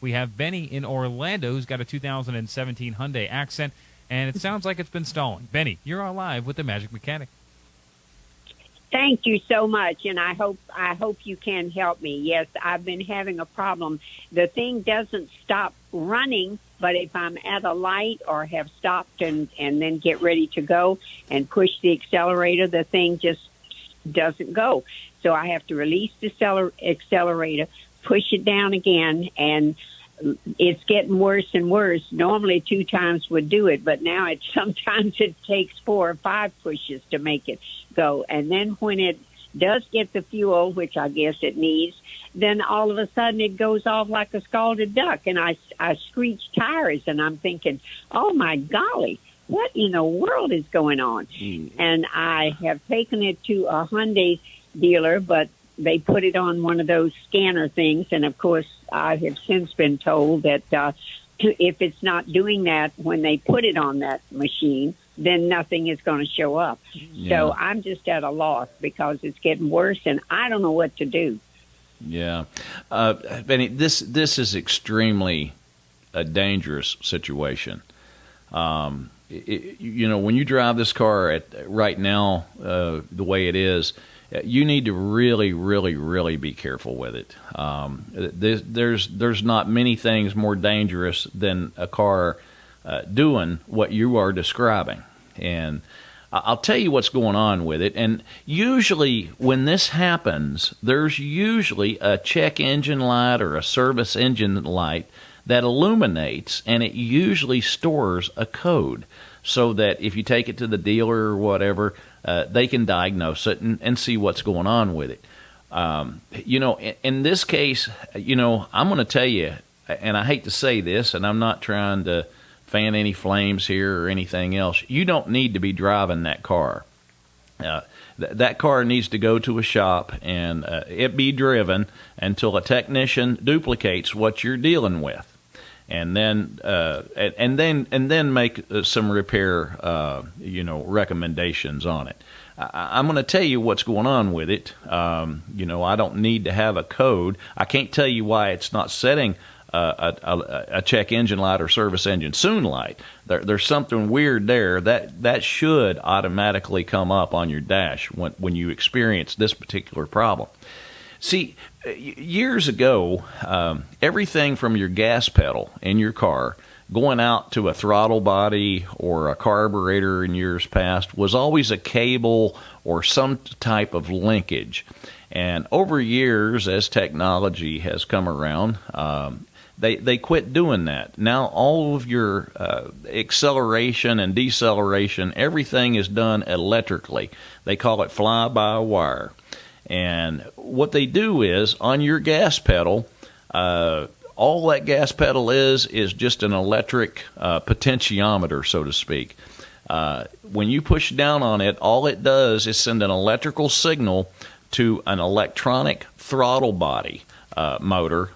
We have Benny in Orlando, who's got a 2017 Hyundai Accent, and it sounds like it's been stalling. Benny, you're on live with the Magic Mechanic. Thank you so much, and I hope you can help me. Yes, I've been having a problem. The thing doesn't stop running, but if I'm at a light or have stopped and then get ready to go and push the accelerator, the thing just doesn't go. So I have to release the accelerator, push it down again, and it's getting worse and worse. Normally 2 times would do it, but now sometimes it takes 4 or 5 pushes to make it go. And then when it does get the fuel, which I guess it needs, then all of a sudden it goes off like a scalded duck, and I screech tires, and I'm thinking, oh my golly, what in the world is going on? And I have taken it to a Hyundai dealer, but they put it on one of those scanner things, and of course I have since been told that if it's not doing that when they put it on that machine, then nothing is going to show up. Yeah. So I'm just at a loss because it's getting worse, and I don't know what to do. Yeah. Benny, this is extremely a dangerous situation. When you drive this car right now the way it is, you need to really, really, really be careful with it. There's not many things more dangerous than a car doing what you are describing. And I'll tell you what's going on with it. And usually when this happens, there's usually a check engine light or a service engine light that illuminates, and it usually stores a code so that if you take it to the dealer or whatever, they can diagnose it and see what's going on with it. In this case, I'm going to tell you, and I hate to say this, and I'm not trying to fan any flames here or anything else, you don't need to be driving that car. That car needs to go to a shop and it be driven until a technician duplicates what you're dealing with, and then make some repair recommendations on it. I'm going to tell you what's going on with it. I don't need to have a code. I can't tell you why it's not setting a check engine light or service engine soon light. There's something weird there that should automatically come up on your dash when you experience this particular problem. See, years ago, everything from your gas pedal in your car going out to a throttle body or a carburetor in years past was always a cable or some type of linkage. And over years, as technology has come around, they quit doing that. Now all of your acceleration and deceleration, everything is done electrically. They call it fly-by-wire. And what they do is, on your gas pedal, all that gas pedal is just an electric potentiometer, so to speak. When you push down on it, all it does is send an electrical signal to an electronic throttle body motor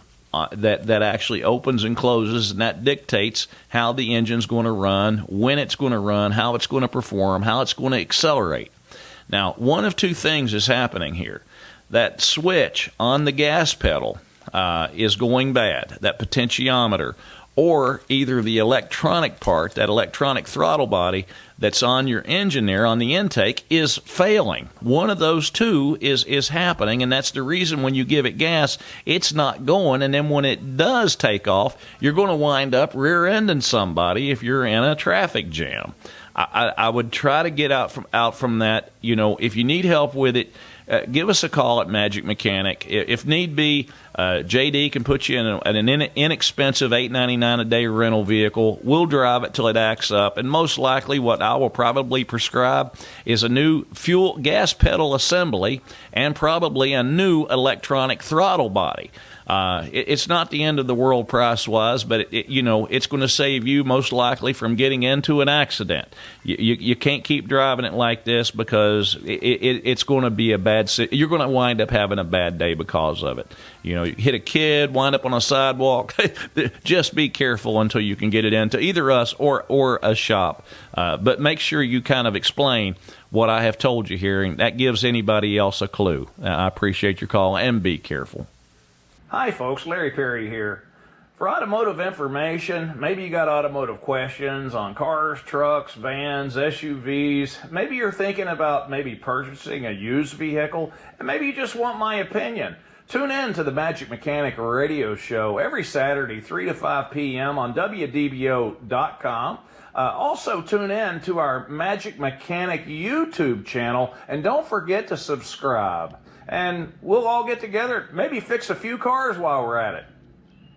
that actually opens and closes, and that dictates how the engine's going to run, when it's going to run, how it's going to perform, how it's going to accelerate. Now, one of two things is happening here. That switch on the gas pedal is going bad, that potentiometer, or either the electronic part, that electronic throttle body that's on your engine there on the intake, is failing. One of those two is happening, and that's the reason when you give it gas, it's not going, and then when it does take off, you're going to wind up rear-ending somebody if you're in a traffic jam. I would try to get out from that. If you need help with it, give us a call at Magic Mechanic. If need be, JD can put you in an inexpensive $8.99 a day rental vehicle. We'll drive it till it acts up, and most likely what I will probably prescribe is a new fuel gas pedal assembly and probably a new electronic throttle body. It's not the end of the world price-wise, but it's going to save you most likely from getting into an accident. You can't keep driving it like this because it's going to be you're going to wind up having a bad day because of it. You hit a kid, wind up on a sidewalk. Just be careful until you can get it into either us or a shop. But make sure you kind of explain what I have told you here, and that gives anybody else a clue. I appreciate your call, and be careful. Hi folks, Larry Perry here. For automotive information, maybe you got automotive questions on cars, trucks, vans, SUVs. Maybe you're thinking about maybe purchasing a used vehicle, and maybe you just want my opinion. Tune in to the Magic Mechanic radio show every Saturday, 3 to 5 p.m. on wdbo.com. Also, tune in to our Magic Mechanic YouTube channel, and don't forget to subscribe. And we'll all get together, maybe fix a few cars while we're at it.